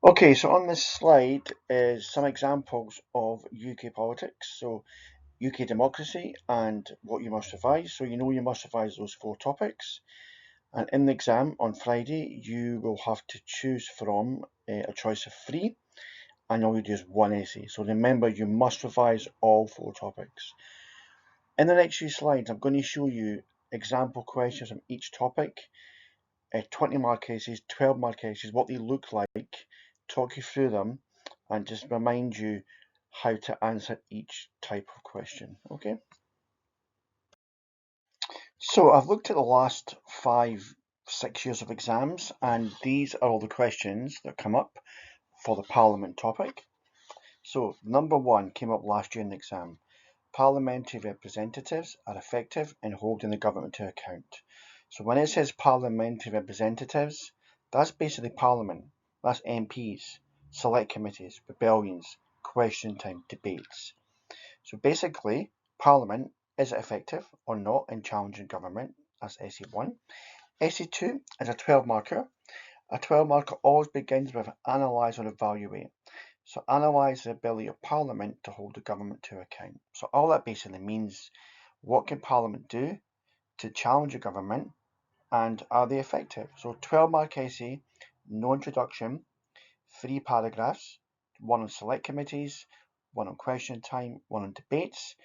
Okay, so on this slide is some examples of UK politics, so UK democracy and what you must revise. So you know you must revise those 4 topics. And in the exam on Friday, you will have to choose from a choice of 3, and all you do is 1 essay. So remember, you must revise all 4 topics. In the next few slides, I'm going to show you example questions on each topic, 20 mark cases, 12 mark cases, what they look like, talk you through them, and just remind you how to answer each type of question. Okay. So I've looked at the last 5-6 years of exams, and these are all the questions that come up for the Parliament topic. So number 1 came up last year in the exam. Parliamentary representatives are effective in holding the government to account. So when it says parliamentary representatives, that's basically Parliament. That's MPs, select committees, rebellions, question time, debates. So basically, Parliament, is it effective or not in challenging government? That's essay 1. Essay 2 is a 12 marker. A 12 marker always begins with analyse or evaluate. So analyse the ability of Parliament to hold the government to account. So all that basically means, what can Parliament do to challenge the government, and are they effective? So 12 mark essay, no introduction, 3 paragraphs, 1 on select committees, 1 on question time, 1 on debates,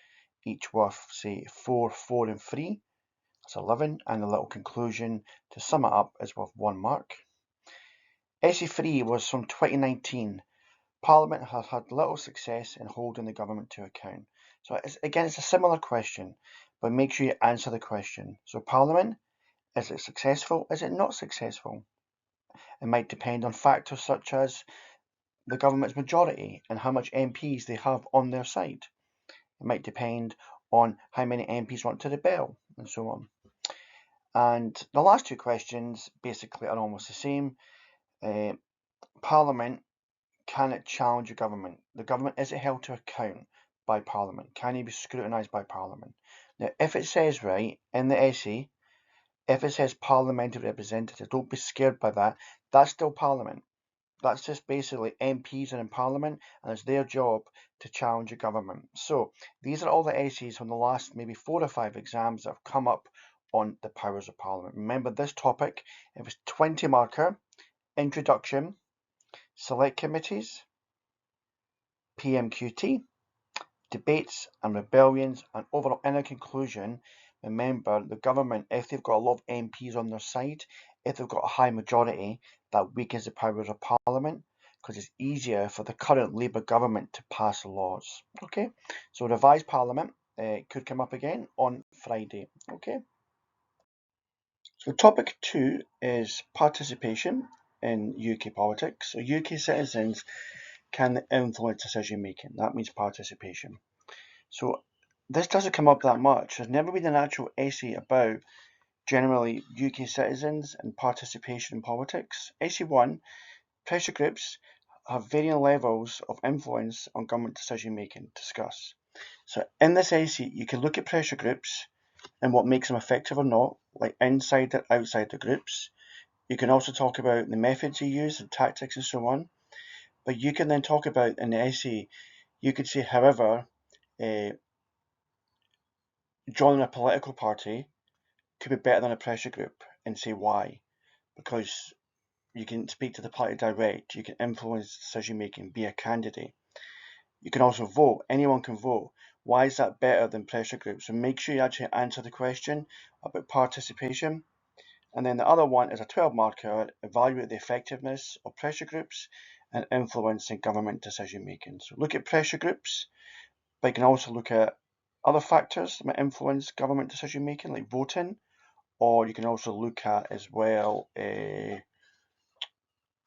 each worth say 4, 4 and 3, that's 11, and a little conclusion to sum it up is worth 1 mark. Essay 3 was from 2019. Parliament has had little success in holding the government to account. So it's a similar question, but make sure you answer the question. So Parliament, is it successful? Is it not successful? It might depend on factors such as the government's majority and how much MPs they have on their side. It might depend on how many MPs want to rebel, and so on. And the last 2 questions basically are almost the same. Parliament, can it challenge the government? The government, is it held to account by Parliament? Can it be scrutinised by Parliament? Now, if it says, right, in the essay, if it says parliamentary representative, don't be scared by that. That's still Parliament. That's just basically MPs are in Parliament, and it's their job to challenge the government. So these are all the essays from the last maybe 4 or 5 exams that have come up on the powers of Parliament. Remember this topic, it was 20 marker, introduction, select committees, PMQT, debates and rebellions, and overall, in a conclusion, remember the government, if they've got a lot of MPs on their side, if they've got a high majority, that weakens the powers of Parliament, because it's easier for the current Labour government to pass laws. Okay, so revised Parliament could come up again on Friday. Okay, so topic 2 is participation in UK politics. So UK citizens can influence decision making. That means participation. So this doesn't come up that much. There's never been an actual essay about generally UK citizens and participation in politics. Essay 1, pressure groups have varying levels of influence on government decision making. Discuss. So in this essay, you can look at pressure groups and what makes them effective or not, like inside or outside the groups. You can also talk about the methods you use and tactics and so on. But you can then talk about in the essay, you could say, however, uh, joining a political party could be better than a pressure group, and say why. Because you can speak to the party direct, you can influence decision making, be a candidate. You can also vote, anyone can vote. Why is that better than pressure groups? So make sure you actually answer the question about participation. And then the other one is a 12 marker, evaluate the effectiveness of pressure groups and influencing government decision making. So look at pressure groups, but you can also look at other factors that might influence government decision making, like voting, or you can also look at as well being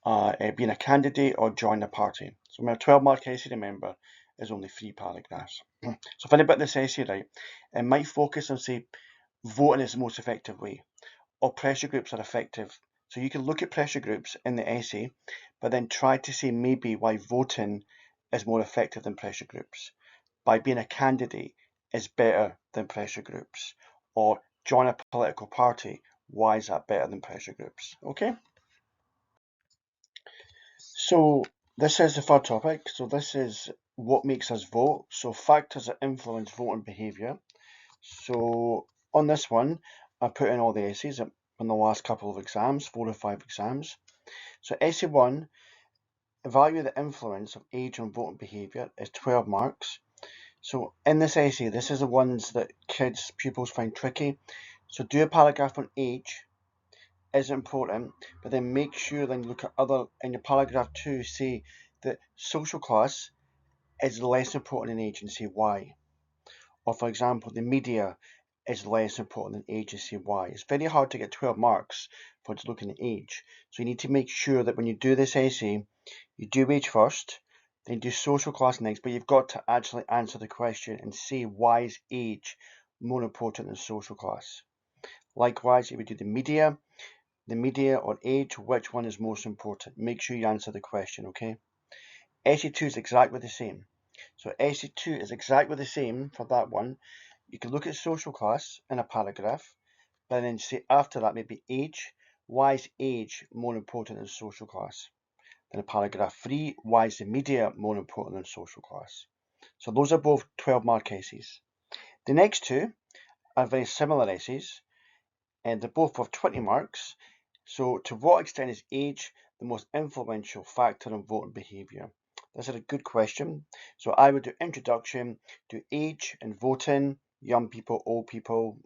a candidate or join a party. So my 12 mark essay, remember, is only 3 paragraphs. So if I put this essay right, it might focus on, say, voting is the most effective way, or pressure groups are effective. So you can look at pressure groups in the essay, but then try to say maybe why voting is more effective than pressure groups, by being a candidate is better than pressure groups, or join a political party, why is that better than pressure groups? Okay. So this is the third topic. So this is what makes us vote. So factors that influence voting behaviour. So on this one, I put in all the essays from the last couple of exams, 4 or 5 exams. So essay 1, evaluate the influence of age on voting behaviour, is 12 marks. So in this essay, this is the ones that pupils find tricky. So do a paragraph on age is important, but then make sure then look at other, in your paragraph 2, say that social class is less important than age and say why. Or for example, the media is less important than age and say why. It's very hard to get 12 marks for just looking at age. So you need to make sure that when you do this essay, you do age first, then do social class next, but you've got to actually answer the question and say why is age more important than social class. Likewise, if you do the media or age, which one is most important? Make sure you answer the question, okay? Essay 2 is exactly the same. So essay 2 is exactly the same for that one. You can look at social class in a paragraph, but then say after that maybe age. Why is age more important than social class? Then in paragraph 3, why is the media more important than social class? So those are both 12 mark essays. The next two are very similar essays, and they're both worth 20 marks. So to what extent is age the most influential factor in voting behaviour? This is a good question. So I would do introduction, do age and voting, young people, old people,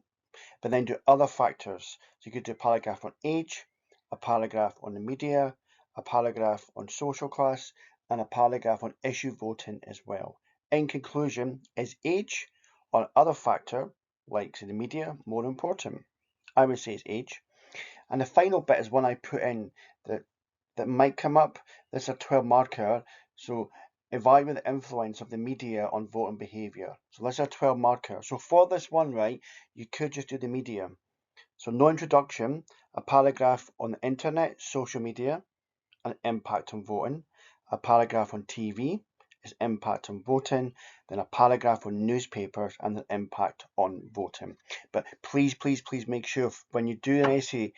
but then do other factors. So you could do a paragraph on age, a paragraph on the media, a paragraph on social class, and a paragraph on issue voting as well. In conclusion, is age or other factor, like say the media, more important? I would say it's age. And the final bit is one I put in that might come up. This is a 12 marker. So evaluate the influence of the media on voting behaviour. So this is a 12 marker. So for this one, right, you could just do the media. So no introduction, a paragraph on the internet, social media, and impact on voting. A paragraph on TV is impact on voting. Then a paragraph on newspapers and the impact on voting. But please, please, please make sure when you do an essay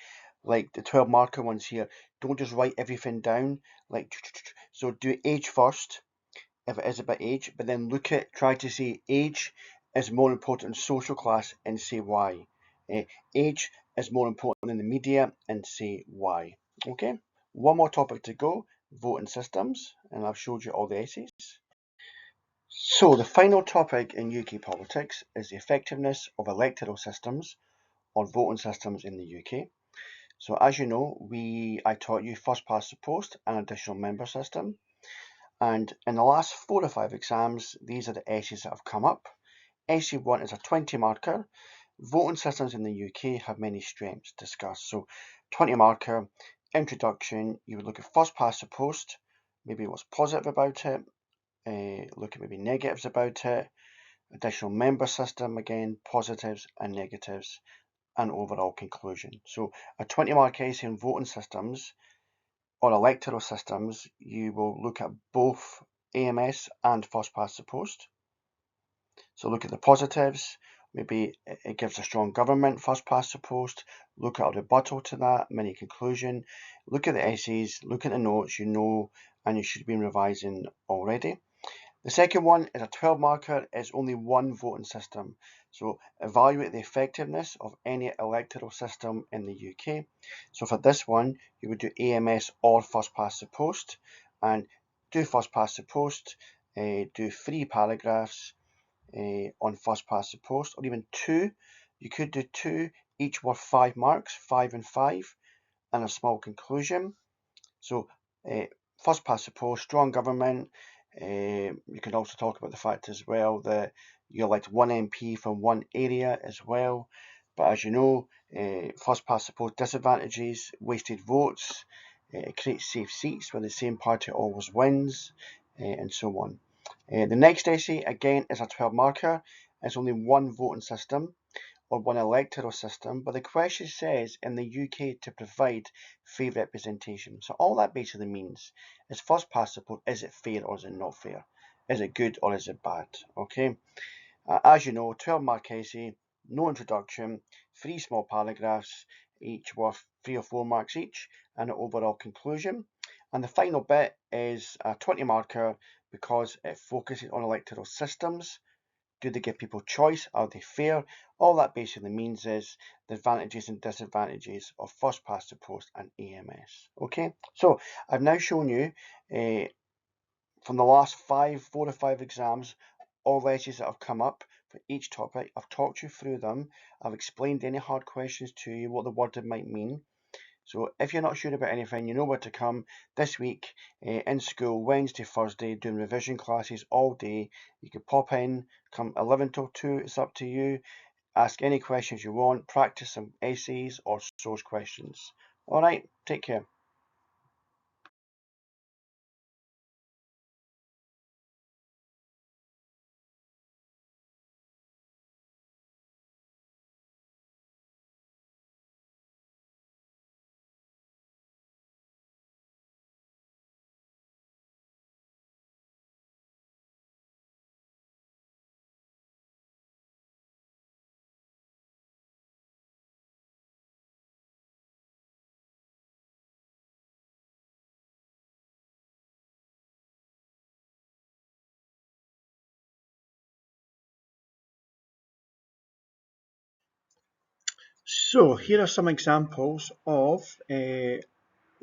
like the 12 marker ones here, don't just write everything down. So do age first if it is about age, but then try to say age is more important than social class and say why. Age is more important than the media and say why. Okay, one more topic to go, voting systems, and I've showed you all the essays. So the final topic in UK politics is the effectiveness of electoral systems or voting systems in the UK. So as you know, I taught you first past the post and additional member system. And in the last 4 or 5 exams, these are the essays that have come up. Essay 1 is a 20 marker. Voting systems in the UK have many strengths discussed. So 20 marker, introduction, you would look at first past the post, maybe what's positive about it, look at maybe negatives about it, additional member system, again, positives and negatives, and overall conclusion. So a 20 mark essay on voting systems or electoral systems, you will look at both AMS and first past the post. So look at the positives, maybe it gives a strong government, first past the post, look at a rebuttal to that, mini conclusion, look at the essays, look at the notes, and you should be revising already. The second one is a 12 marker, is only one voting system. So evaluate the effectiveness of any electoral system in the UK. So for this one, you would do AMS or first past the post, and do first past the post, do 3 paragraphs on first past the post, or even 2. You could do 2, each worth 5 marks, 5 and 5, and a small conclusion. So first past the post, strong government. You can also talk about the fact as well that you elect one MP from one area as well. But as you know, first past the post disadvantages, wasted votes, it creates safe seats where the same party always wins, and so on. The next essay, again, is a 12 marker. It's only one voting system or one electoral system, but the question says in the UK to provide fair representation. So all that basically means is first past the post, is it fair or is it not fair? Is it good or is it bad? Okay. As you know, 12 mark essay, no introduction, 3 small paragraphs, each worth 3 or 4 marks each, and an overall conclusion. And the final bit is a 20 marker because it focuses on electoral systems. Do they give people choice? Are they fair? All that basically means is the advantages and disadvantages of first past the post and AMS. Okay, so I've now shown you from the last 4 to 5 exams, all the essays that have come up for each topic. I've talked you through them. I've explained any hard questions to you, what the word might mean. So if you're not sure about anything, you know where to come this week in school, Wednesday, Thursday, doing revision classes all day. You can pop in, come 11 till 2, it's up to you. Ask any questions you want, practice some essays or source questions. All right, take care. So here are some examples of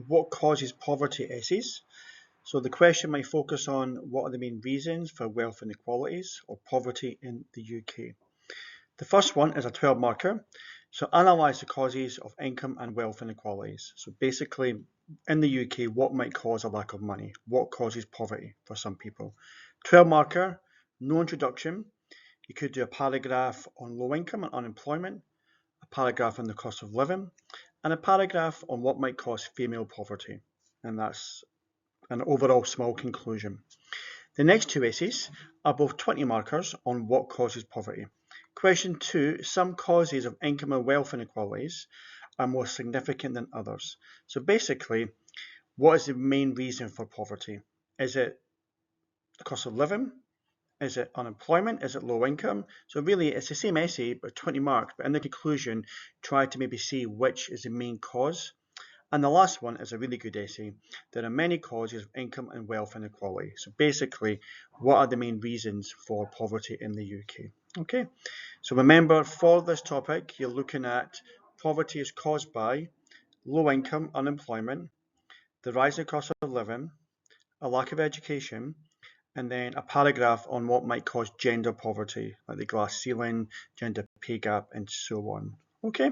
what causes poverty essays. So the question might focus on what are the main reasons for wealth inequalities or poverty in the UK. The first one is a 12 marker. So analyse the causes of income and wealth inequalities. So basically, in the UK, what might cause a lack of money? What causes poverty for some people? 12 marker, no introduction. You could do a paragraph on low income and unemployment, a paragraph on the cost of living, and a paragraph on what might cause female poverty. And that's an overall small conclusion. The next two essays are both 20 markers on what causes poverty. Question 2, some causes of income and wealth inequalities are more significant than others. So basically, what is the main reason for poverty? Is it the cost of living? Is it unemployment? Is it low income? So really, it's the same essay, but 20 marks, but in the conclusion, try to maybe see which is the main cause. And the last one is a really good essay. There are many causes of income and wealth inequality. So basically, what are the main reasons for poverty in the UK? Okay, so remember for this topic, you're looking at poverty is caused by low income, unemployment, the rising cost of living, a lack of education, and then a paragraph on what might cause gender poverty, like the glass ceiling, gender pay gap, and so on. Okay.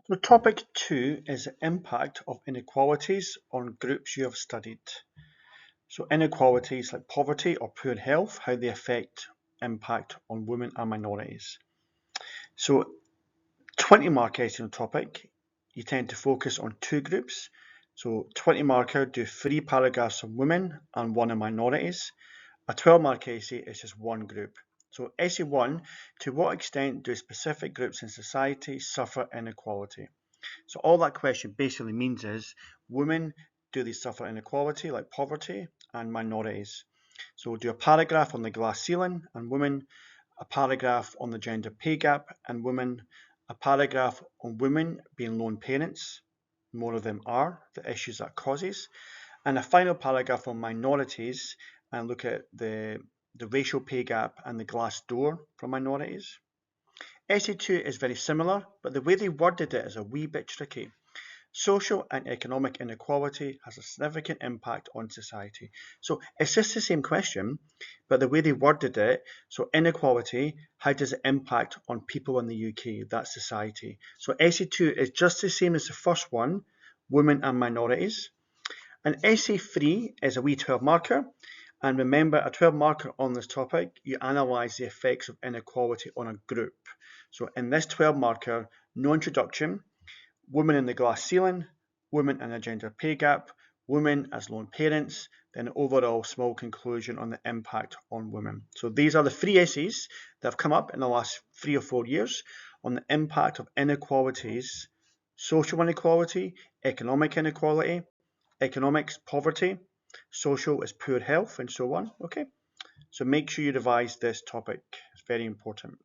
So topic 2 is the impact of inequalities on groups you have studied. So inequalities like poverty or poor health, how they affect impact on women and minorities. So 20 mark essay on topic, you tend to focus on two groups. So 20 marker do 3 paragraphs on women and 1 on minorities. A 12 mark essay is just one group. So essay 1, to what extent do specific groups in society suffer inequality? So all that question basically means is, women, do they suffer inequality like poverty, and minorities? So we'll do a paragraph on the glass ceiling and women, a paragraph on the gender pay gap and women, a paragraph on women being lone parents, more of them are, the issues that causes, and a final paragraph on minorities and look at the racial pay gap and the glass door for minorities. Essay 2 is very similar, but the way they worded it is a wee bit tricky. Social and economic inequality has a significant impact on society. So it's just the same question, but the way they worded it, so inequality, how does it impact on people in the UK, that society? So essay 2 is just the same as the first one, women and minorities. And essay 3 is a wee 12 marker. And remember, a 12 marker on this topic, you analyse the effects of inequality on a group. So in this 12 marker, no introduction, women in the glass ceiling, women and a gender pay gap, women as lone parents, then overall small conclusion on the impact on women. So these are the 3 essays that have come up in the last 3 or 4 years on the impact of inequalities, social inequality, economic inequality, economics, poverty, social is poor health, and so on. Okay, so make sure you revise this topic. It's very important.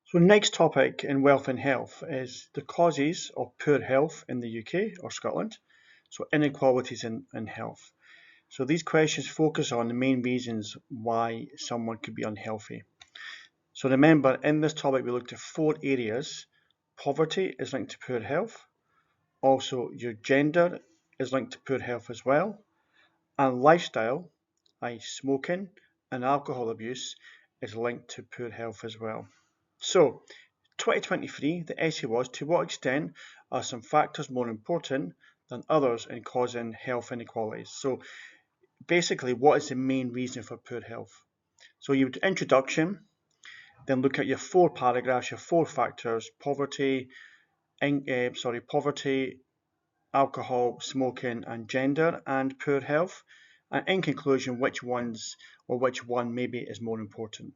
So next topic in wealth and health is the causes of poor health in the UK or Scotland. So inequalities in health. So these questions focus on the main reasons why someone could be unhealthy. So remember, in this topic we looked at 4 areas. Poverty is linked to poor health. Also, your gender is linked to poor health as well. And lifestyle, i.e. smoking and alcohol abuse, is linked to poor health as well. So, 2023, the essay was, to what extent are some factors more important than others in causing health inequalities? So basically, what is the main reason for poor health? So you would introduction, then look at your 4 paragraphs, your 4 factors: poverty, poverty, alcohol, smoking, and gender, and poor health. And in conclusion, which one maybe is more important?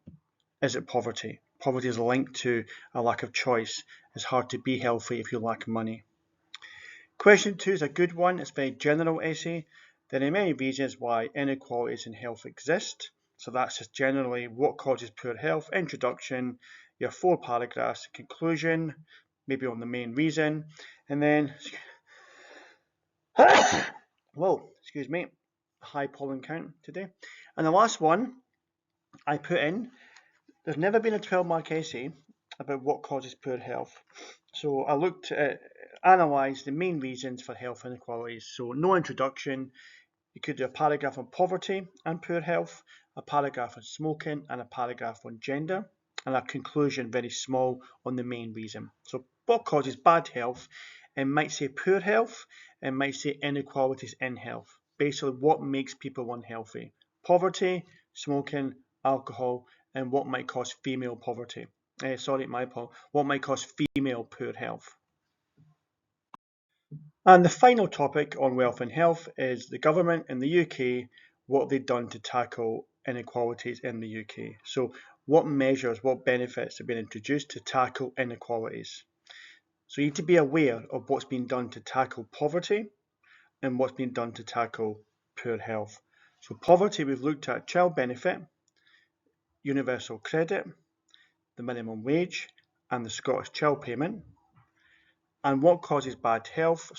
Is it poverty? Poverty is linked to a lack of choice. It's hard to be healthy if you lack money. Question 2 is a good one. It's a very general essay. There are many reasons why inequalities in health exist. So that's just generally what causes poor health, introduction, your 4 paragraphs, conclusion, maybe on the main reason, and then whoa, excuse me, high pollen count today. And the last one I put in, there's never been a 12-mark essay about what causes poor health. So I looked at, analysed the main reasons for health inequalities. So no introduction, you could do a paragraph on poverty and poor health, a paragraph on smoking, and a paragraph on gender, and a conclusion very small on the main reason. So what causes bad health? It might say poor health, it might say inequalities in health. Basically, what makes people unhealthy? Poverty, smoking, alcohol, and what might cause female poverty. What might cause female poor health. And the final topic on wealth and health is the government in the UK, what they've done to tackle inequalities in the UK. So what measures, what benefits have been introduced to tackle inequalities? So you need to be aware of what's been done to tackle poverty and what's been done to tackle poor health. So poverty, we've looked at child benefit, universal credit, the minimum wage, and the Scottish Child Payment. And what causes bad health?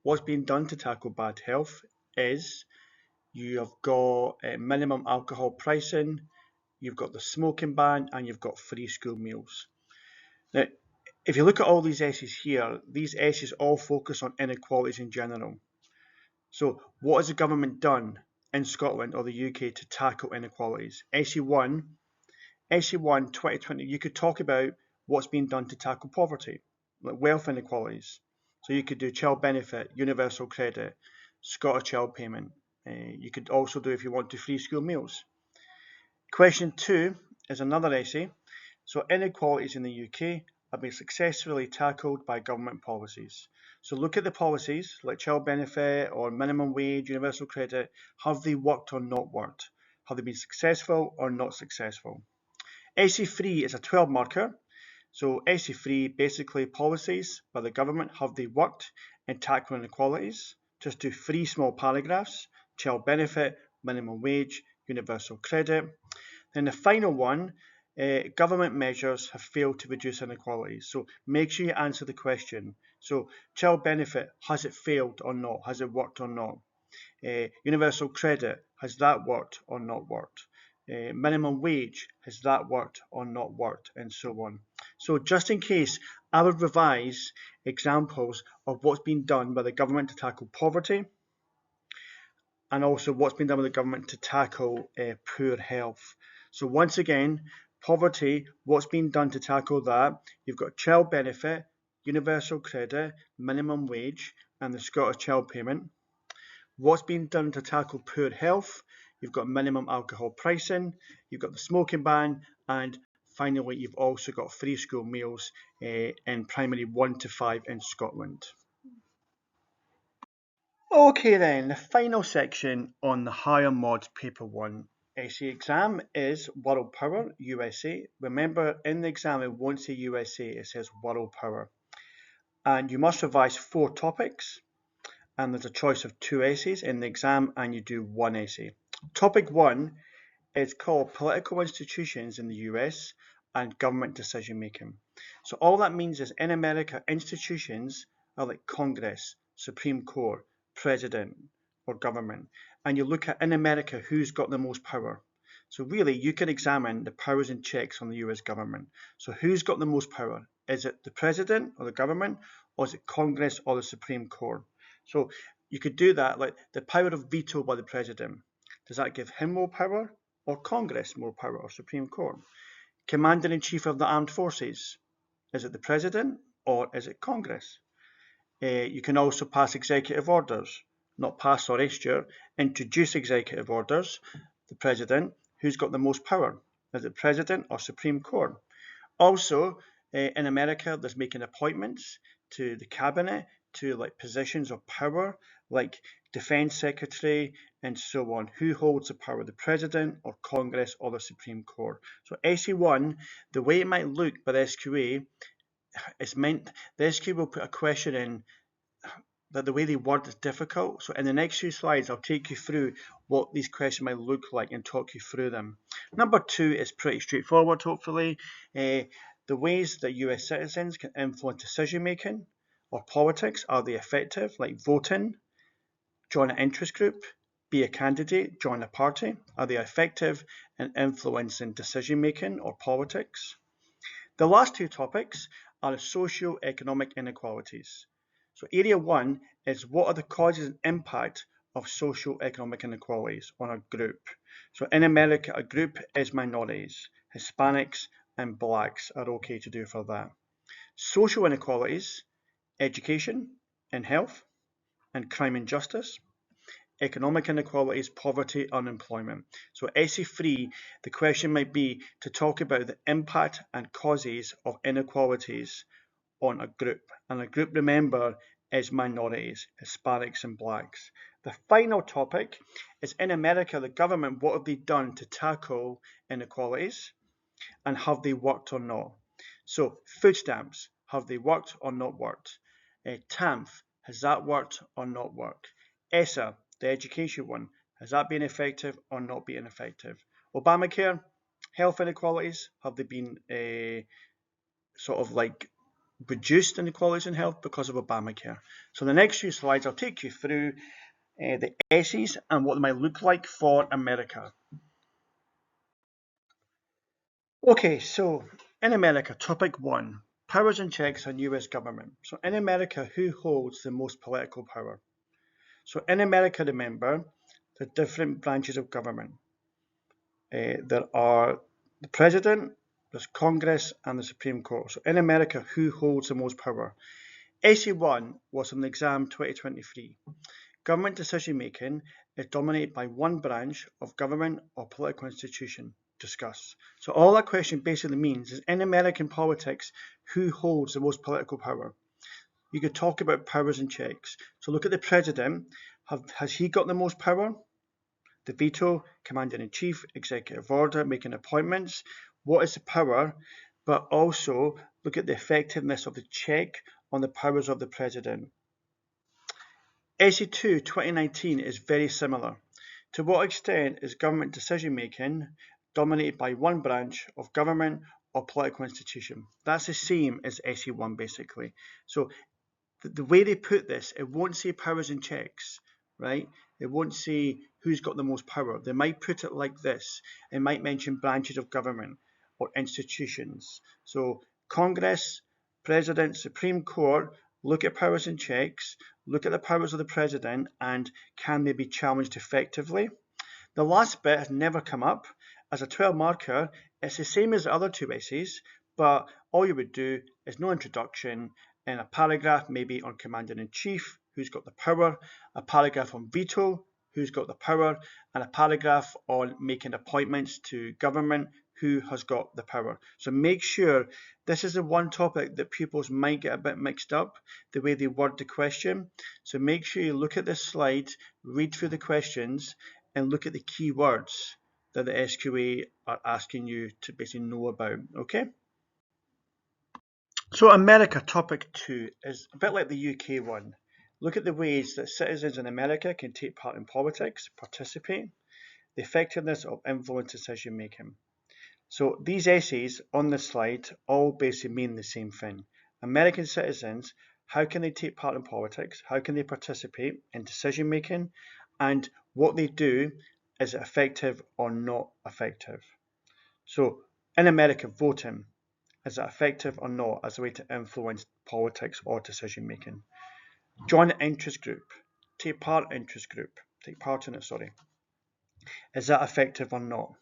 What's being done to tackle bad health is you have got minimum alcohol pricing, you've got the smoking ban, and you've got free school meals. Now, if you look at all these essays here, these essays all focus on inequalities in general. So what has the government done in Scotland or the UK to tackle inequalities? Essay 1, 2020, you could talk about what's been done to tackle poverty, like wealth inequalities. So you could do child benefit, universal credit, Scottish Child Payment. You could also do, if you want to, free school meals. Question 2 is another essay. So inequalities in the UK have been successfully tackled by government policies. So look at the policies like child benefit or minimum wage, universal credit. Have they worked or not worked? Have they been successful or not successful? Essay 3 is a 12 marker. So Essay 3, basically policies by the government, have they worked in tackling inequalities? Just do 3 small paragraphs: child benefit, minimum wage, universal credit. Then the final one, government measures have failed to reduce inequalities. So make sure you answer the question. So child benefit, has it failed or not? Has it worked or not? Universal credit, has that worked or not worked? Minimum wage, has that worked or not worked? And so on. So just in case, I would revise examples of what's been done by the government to tackle poverty, and also what's been done by the government to tackle poor health. So once again, poverty, what's been done to tackle that? You've got child benefit, universal credit, minimum wage, and the Scottish Child Payment. What's been done to tackle poor health? You've got minimum alcohol pricing, you've got the smoking ban, and finally you've also got free school meals in primary 1 to 5 in Scotland. Okay then, the final section on the Higher Mods Paper 1 essay exam is World Power, USA. Remember, in the exam it won't say USA, it says World Power. And you must revise 4 topics, and there's a choice of 2 essays in the exam, and you do 1 essay. Topic 1 is called Political Institutions in the US and government decision making. So all that means is in America, institutions are like Congress, Supreme Court, President, or government. And you look at in America who's got the most power. So really you can examine the powers and checks on the US government. So who's got the most power? Is it the President or the government, or is it Congress or the Supreme Court? So you could do that, like the power of veto by the President. Does that give him more power, or Congress more power, or Supreme Court? Commander-in-Chief of the Armed Forces. Is it the President or is it Congress? You can also pass executive orders, not pass or issue, introduce executive orders. The President, who's got the most power? Is it President or Supreme Court? Also, in America, there's making appointments to the cabinet, to like positions of power, like defense secretary and so on. Who holds the power, the president or Congress or the Supreme Court? So SE1, the way it might look by the SQA, it's meant the SQA will put a question in that the way they word is difficult. So in the next few slides, I'll take you through what these questions might look like and talk you through them. Number 2 is pretty straightforward, hopefully. The ways that US citizens can influence decision making or politics, are they effective? Like voting, join an interest group, be a candidate, join a party. Are they effective in influencing decision making or politics? The last two topics are socio-economic inequalities. So area 1 is what are the causes and impact of socio-economic inequalities on a group. So in America, a group is minorities, Hispanics and blacks are okay to do for that. Social inequalities, education and health and crime and justice. Economic inequalities, poverty, unemployment. So SE3, the question might be to talk about the impact and causes of inequalities on a group. And a group, remember, is minorities, Hispanics and blacks. The final topic is in America, the government, what have they done to tackle inequalities and have they worked or not? So food stamps, have they worked or not worked? TANF, has that worked or not worked? ESSA, the education one, has that been effective or not been effective? Obamacare, health inequalities, have they been sort of like reduced inequalities in health because of Obamacare? So the next few slides, I'll take you through the S's and what they might look like for America. Okay, so in America, topic 1, powers and checks on US government. So in America, who holds the most political power? So in America, remember, the different branches of government. There are the President, there's Congress, and the Supreme Court. So in America, who holds the most power? SE1 was an exam 2023. Government decision making is dominated by one branch of government or political institution. Discuss. So all that question basically means is in American politics, who holds the most political power? You could talk about powers and checks. So look at the president. Has he got the most power? The veto, commander-in-chief, executive order, making appointments. What is the power? But also look at the effectiveness of the check on the powers of the president. SE2 2019 is very similar. To what extent is government decision making dominated by one branch of government or political institution? That's the same as SE1 basically. So the way they put this, it won't say powers and checks, right? It won't say who's got the most power. They might put it like this. It might mention branches of government or institutions. So Congress, President, Supreme Court, look at powers and checks, look at the powers of the president, and can they be challenged effectively? The last bit has never come up. As a 12 marker, it's the same as the other two essays, but all you would do is no introduction and a paragraph maybe on commander-in-chief, who's got the power, a paragraph on veto, who's got the power, and a paragraph on making appointments to government, who has got the power. So make sure this is the one topic that pupils might get a bit mixed up, the way they word the question. So make sure you look at this slide, read through the questions, and look at the key words that the SQA are asking you to basically know about, okay? So America, topic 2, is a bit like the UK one. Look at the ways that citizens in America can take part in politics, participate, the effectiveness of influence decision making. So these essays on this slide all basically mean the same thing. American citizens, how can they take part in politics? How can they participate in decision making? And what they do, is it effective or not effective? So in America, voting, is it effective or not as a way to influence politics or decision making? Join an interest group, take part in it, sorry. Is that effective or not?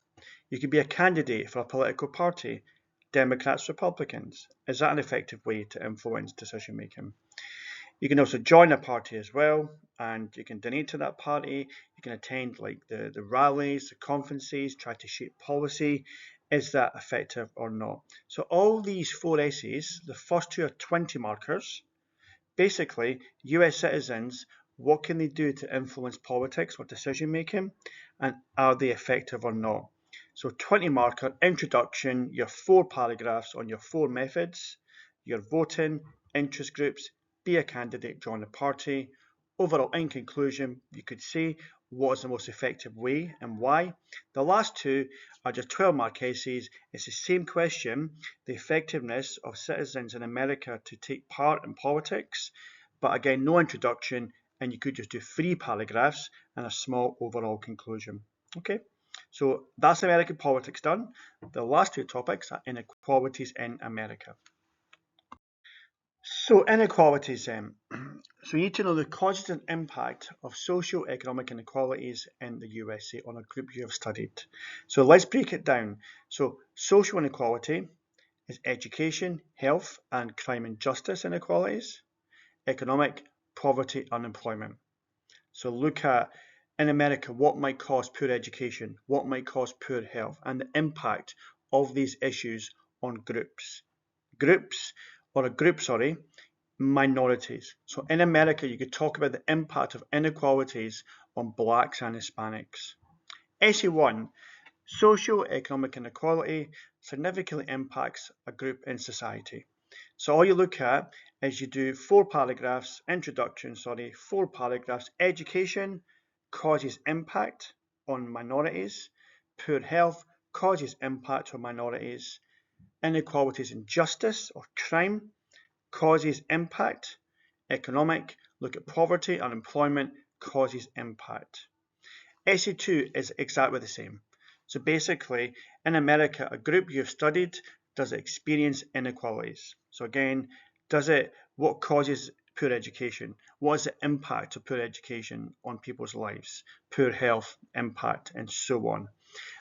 You could be a candidate for a political party, Democrats, Republicans. Is that an effective way to influence decision making? You can also join a party as well, and you can donate to that party. You can attend like the rallies, the conferences, try to shape policy. Is that effective or not? So all these 4 essays, the first 2 are 20 markers. Basically, US citizens, what can they do to influence politics or decision making, and are they effective or not? So 20 marker, introduction, your 4 paragraphs on your 4 methods, your voting, interest groups, be a candidate, join a party. Overall, in conclusion, you could say what is the most effective way and why. The last 2 are just 12-mark essays. It's the same question, the effectiveness of citizens in America to take part in politics, but again, no introduction, and you could just do 3 paragraphs and a small overall conclusion. Okay, so that's American politics done. The last 2 topics are inequalities in America. So inequalities then. So you need to know the causes and impact of socio-economic inequalities in the USA on a group you have studied. So let's break it down. So social inequality is education, health, and crime and justice inequalities. Economic, poverty, unemployment. So look at, in America, what might cause poor education, what might cause poor health, and the impact of these issues on groups. Minorities. So in America, you could talk about the impact of inequalities on blacks and Hispanics. Essay 1, socio-economic inequality significantly impacts a group in society. So all you look at is you do 4 paragraphs, 4 paragraphs, education causes impact on minorities, poor health causes impact on minorities, inequalities in justice or crime causes impact, economic, look at poverty, unemployment causes impact. Essay 2 is exactly the same. So basically, in America, a group you've studied, does it experience inequalities? So again, what causes poor education? What is the impact of poor education on people's lives? Poor health, impact, and so on.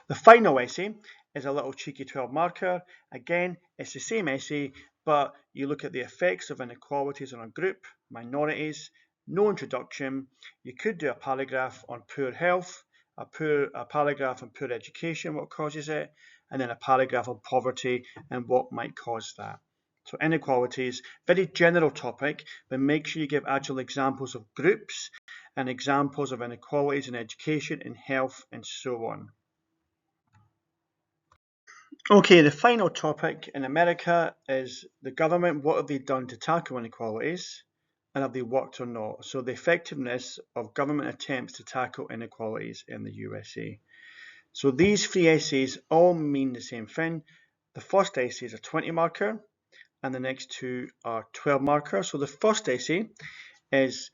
The final essay is a little cheeky 12 marker. Again, it's the same essay, but you look at the effects of inequalities on a group, minorities, no introduction. You could do a paragraph on poor health, a paragraph on poor education, what causes it, and then a paragraph on poverty and what might cause that. So inequalities, very general topic, but make sure you give actual examples of groups and examples of inequalities in education, in health, and so on. Okay, the final topic in America is the government. What have they done to tackle inequalities, and have they worked or not? So the effectiveness of government attempts to tackle inequalities in the USA. So these 3 essays all mean the same thing. The first essay is a 20 marker, and the next 2 are 12 marker. So the first essay is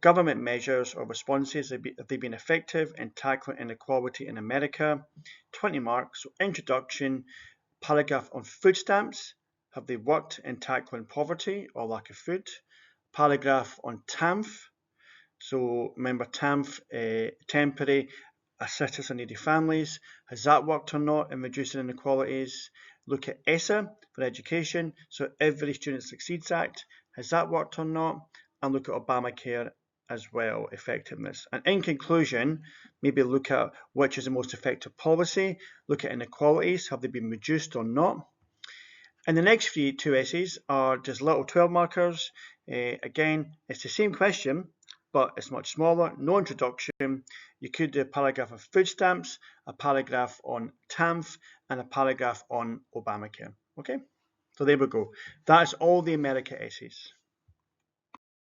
government measures or responses, have they been effective in tackling inequality in America? 20 marks. So introduction, paragraph on food stamps, have they worked in tackling poverty or lack of food? Paragraph on TANF, so remember TANF, temporary assistance for needy families, has that worked or not in reducing inequalities? Look at ESSA for education, so Every Student Succeeds Act, has that worked or not? And look at Obamacare as well, effectiveness. And in conclusion, maybe look at which is the most effective policy, look at inequalities, have they been reduced or not? And the next 2 essays are just little 12 markers. Again, it's the same question, but it's much smaller, no introduction. You could do a paragraph on food stamps, a paragraph on TANF, and a paragraph on Obamacare. Okay, so there we go. That's all the America essays.